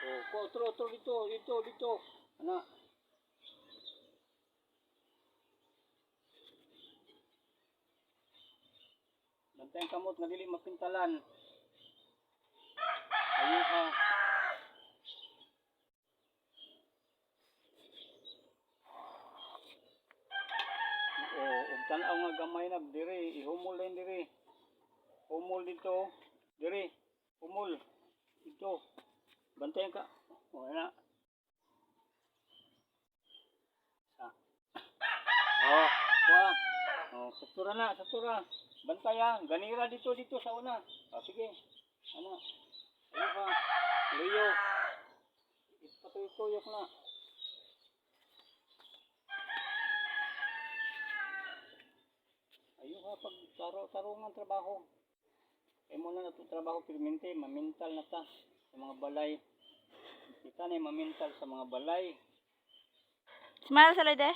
Oh, otro dito. Ana. Bantayan kamot nga dili mapintalan. Ayo ha. Og tan-aw nga gamay na diri, ihumol din diri. Humol dito, diri. Humol dito. Bantayan ka. Wala. Kuha. Saktura. Bantaya, ganira dito sa una. Sige. Ano? Ayo ha. Luyo. Ipatuyok na. Ayo ha, pag tarungan trabaho. Kaya muna na itong trabaho pirmente, mamintal na ta sa mga balay. Kita na mamintal sa mga balay. Smile sa lide.